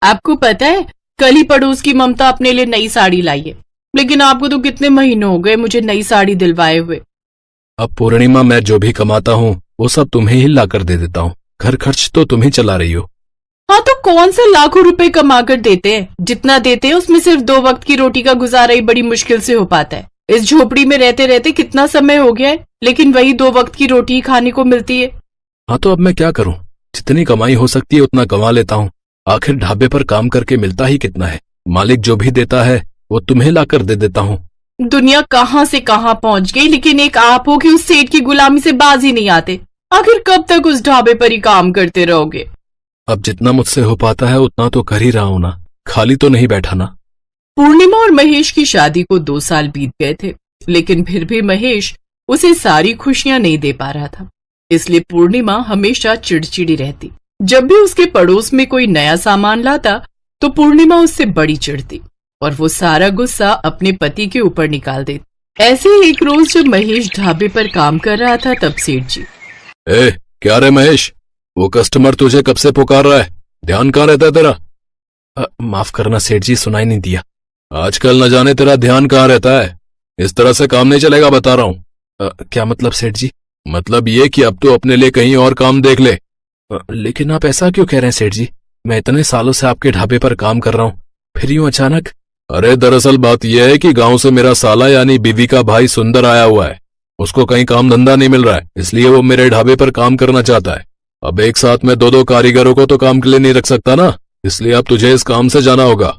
आपको पता है, कल ही पड़ोस की ममता अपने लिए नई साड़ी लाई है, लेकिन आपको तो कितने महीने हो गए मुझे नई साड़ी दिलवाए हुए। अब पूर्णिमा, मैं जो भी कमाता हूँ वो सब तुम्हें ही ला कर दे देता हूँ। घर खर्च तो तुम ही चला रही हो। हाँ, तो कौन से लाखों रुपए कमा कर देते हैं? जितना देते हैं उसमें सिर्फ 2 वक्त की रोटी का गुजारा ही बड़ी मुश्किल से हो पाता है। इस झोपड़ी में रहते रहते कितना समय हो गया है, लेकिन वही 2 वक्त की रोटी ही खाने को मिलती है। हाँ, तो अब मैं क्या करूँ? जितनी कमाई हो सकती है उतना कमा लेता हूँ। आखिर ढाबे पर काम करके मिलता ही कितना है। मालिक जो भी देता है वो तुम्हें ला कर दे देता हूँ। दुनिया कहाँ से कहाँ पहुँच गई, लेकिन एक आप हो कि उस सेठ की गुलामी से बाज ही नहीं आते। आखिर कब तक उस ढाबे पर ही काम करते रहोगे? अब जितना मुझसे हो पाता है उतना तो कर ही रहा हूं ना, खाली तो नहीं बैठा ना। पूर्णिमा और महेश की शादी को 2 साल बीत गए थे, लेकिन फिर भी महेश उसे सारी खुशियां नहीं दे पा रहा था। इसलिए पूर्णिमा हमेशा चिड़चिड़ी रहती। जब भी उसके पड़ोस में कोई नया सामान लाता तो पूर्णिमा उससे बड़ी चिढ़ती और वो सारा गुस्सा अपने पति के ऊपर निकाल देती। ऐसे ही एक रोज जब महेश ढाबे पर काम कर रहा था तब सेठ जी, क्या रे महेश, वो कस्टमर तुझे कब से पुकार रहा है? ध्यान कहाँ रहता है तेरा? माफ करना सेठ जी, सुनाई नहीं दिया। आजकल न जाने तेरा ध्यान कहाँ रहता है। इस तरह से काम नहीं चलेगा, बता रहा हूँ। क्या मतलब सेठ जी? मतलब ये कि अब तो अपने लिए कहीं और काम देख ले। लेकिन आप ऐसा क्यों कह रहे हैं सेठ जी? मैं इतने सालों से आपके ढाबे पर काम कर रहा हूँ, फिर यूं अचानक? अरे दरअसल बात यह है कि गांव से मेरा साला यानी बीवी का भाई सुंदर आया हुआ है। उसको कहीं काम धंधा नहीं मिल रहा है, इसलिए वो मेरे ढाबे पर काम करना चाहता है। अब एक साथ में 2-2 कारीगरों को तो काम के लिए नहीं रख सकता ना, इसलिए अब तुझे इस काम से जाना होगा।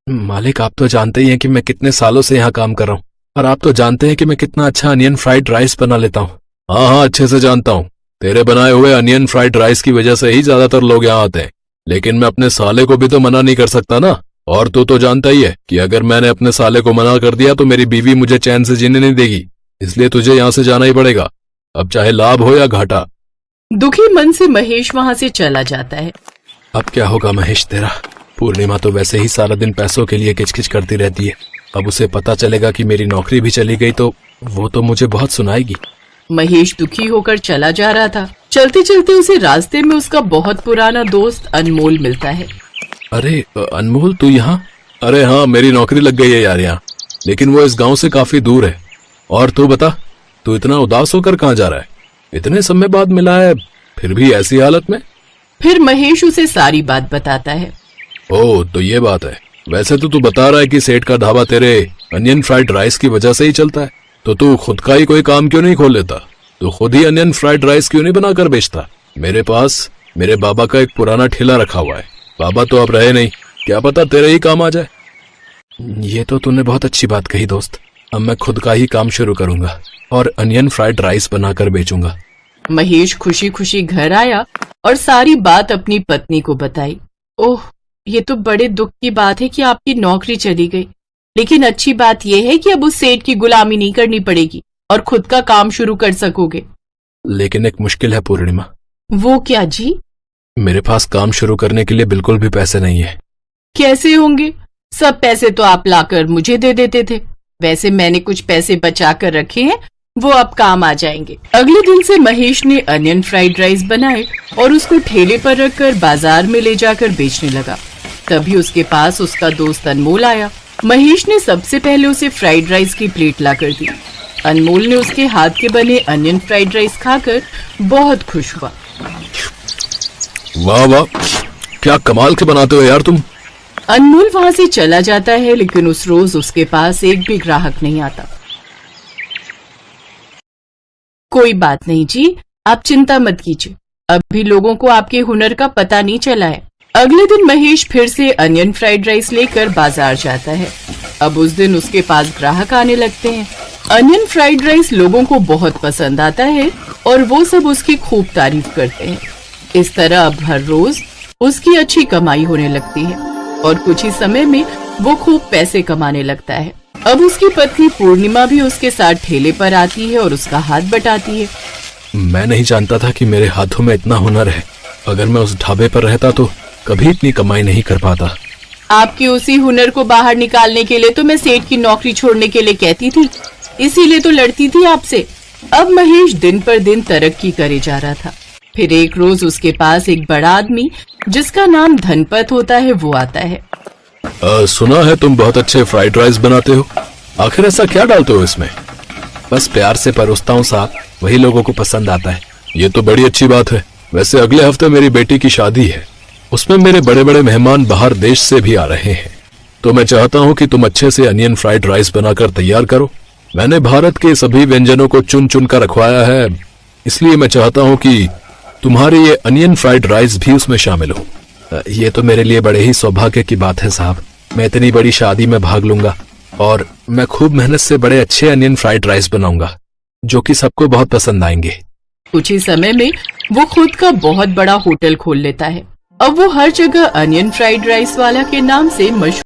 मालिक, आप तो जानते ही हैं कि मैं कितने सालों से यहाँ काम कर रहा हूँ, और आप तो जानते हैं कि मैं कितना अच्छा अनियन फ्राइड राइस बना लेता हूँ। हाँ हाँ, अच्छे से जानता हूँ। तेरे बनाए हुए अनियन फ्राइड राइस की वजह से ही ज्यादातर लोग यहाँ आते हैं। लेकिन मैं अपने साले को भी तो मना नहीं कर सकता ना। और तू तो जानता ही है कि अगर मैंने अपने साले को मना कर दिया तो मेरी बीवी मुझे चैन से जीने नहीं देगी, इसलिए तुझे यहाँ से जाना ही पड़ेगा, अब चाहे लाभ हो या घाटा। दुखी मन से महेश वहाँ से चला जाता है। अब क्या होगा महेश तेरा? पूर्णिमा तो वैसे ही सारा दिन पैसों के लिए किचकिच करती रहती है। अब उसे पता चलेगा कि मेरी नौकरी भी चली गई तो वो तो मुझे बहुत सुनाएगी। महेश दुखी होकर चला जा रहा था। चलते चलते उसे रास्ते में उसका बहुत पुराना दोस्त अनमोल मिलता है। अरे अनमोल, तू यहाँ? अरे हाँ, मेरी नौकरी लग गई है यार यहाँ, लेकिन वो इस गांव से काफी दूर है। और तू बता, तू इतना उदास होकर कहाँ जा रहा है? इतने समय बाद मिला है, फिर भी ऐसी हालत में? फिर महेश उसे सारी बात बताता है। ओह, तो ये बात है। वैसे तो तू बता रहा है कि सेठ का ढाबा तेरे अनियन फ्राइड राइस की वजह से ही चलता है, तो तू खुद का ही कोई काम क्यों नहीं खोल लेता? तू खुद ही अनियन फ्राइड राइस क्यों नहीं बनाकर बेचता? मेरे पास मेरे बाबा का एक पुराना ठेला रखा हुआ है। बाबा तो अब रहे नहीं, क्या पता तेरे ही काम आ जाए। ये तो तूने बहुत अच्छी बात कही दोस्त। अब मैं खुद का ही काम शुरू करूंगा और अनियन फ्राइड राइस बनाकर बेचूंगा। महेश खुशी खुशी घर आया और सारी बात अपनी पत्नी को बताई। ओह, ये तो बड़े दुख की बात है कि आपकी नौकरी चली गई, लेकिन अच्छी बात यह है कि अब उस सेठ की गुलामी नहीं करनी पड़ेगी और खुद का काम शुरू कर सकोगे। लेकिन एक मुश्किल है पूर्णिमा। वो क्या जी? मेरे पास काम शुरू करने के लिए बिल्कुल भी पैसे नहीं है। कैसे होंगे? सब पैसे तो आप लाकर मुझे दे देते थे। वैसे मैंने कुछ पैसे बचा कर रखे हैं, वो अब काम आ जाएंगे। अगले दिन से महेश ने अनियन फ्राइड राइस बनाए और उसको ठेले पर रखकर बाजार में ले जाकर बेचने लगा। तभी उसके पास उसका दोस्त अनमोल आया। महेश ने सबसे पहले उसे फ्राइड राइस की प्लेट लाकर दी। अनमोल ने उसके हाथ के बने अनियन फ्राइड राइस खाकर बहुत खुश हुआ। वाह वाह, क्या कमाल के बनाते हो यार तुम। अनमोल वहाँ से चला जाता है, लेकिन उस रोज उसके पास एक भी ग्राहक नहीं आता। कोई बात नहीं जी, आप चिंता मत कीजिए, अभी लोगों को आपके हुनर का पता नहीं चला है। अगले दिन महेश फिर से अनियन फ्राइड राइस लेकर बाजार जाता है। अब उस दिन उसके पास ग्राहक आने लगते हैं। अनियन फ्राइड राइस लोगों को बहुत पसंद आता है और वो सब उसकी खूब तारीफ करते हैं। इस तरह अब हर रोज उसकी अच्छी कमाई होने लगती है और कुछ ही समय में वो खूब पैसे कमाने लगता है। अब उसकी पत्नी पूर्णिमा भी उसके साथ ठेले पर आती है और उसका हाथ बटाती है। मैं नहीं जानता था कि मेरे हाथों में इतना हुनर है। अगर मैं उस ढाबे पर रहता तो कभी इतनी कमाई नहीं कर पाता। आपके उसी हुनर को बाहर निकालने के लिए तो मैं सेठ की नौकरी छोड़ने के लिए कहती थी, इसीलिए तो लड़ती थी आपसे। अब महेश दिन पर दिन तरक्की करे जा रहा था। फिर एक रोज उसके पास एक बड़ा आदमी जिसका नाम धनपत होता है वो आता है। सुना है तुम बहुत अच्छे फ्राइड राइस बनाते हो। आखिर ऐसा क्या डालते हो इसमें? बस प्यार से परोसता हूँ साहब, वही लोगों को पसंद आता है। ये तो बड़ी अच्छी बात है। वैसे अगले हफ्ते मेरी बेटी की शादी है, उसमें मेरे बड़े बड़े मेहमान बाहर देश से भी आ रहे हैं, तो मैं चाहता हूँ कि तुम अच्छे से अनियन फ्राइड राइस बनाकर तैयार करो। मैंने भारत के सभी व्यंजनों को चुन चुन कर रखवाया है, इसलिए मैं चाहता हूँ कि तुम्हारे ये अनियन फ्राइड राइस भी उसमें शामिल हो। ये तो मेरे लिए बड़े ही सौभाग्य की बात है साहब। मैं इतनी बड़ी शादी में भाग लूंगा और मैं खूब मेहनत से बड़े अच्छे अनियन फ्राइड राइस बनाऊंगा जो कि सबको बहुत पसंद आएंगे। कुछ ही समय में वो खुद का बहुत बड़ा होटल खोल लेता है। अब वो हर जगह अनियन फ्राइड राइस वाला के नाम से मशहूर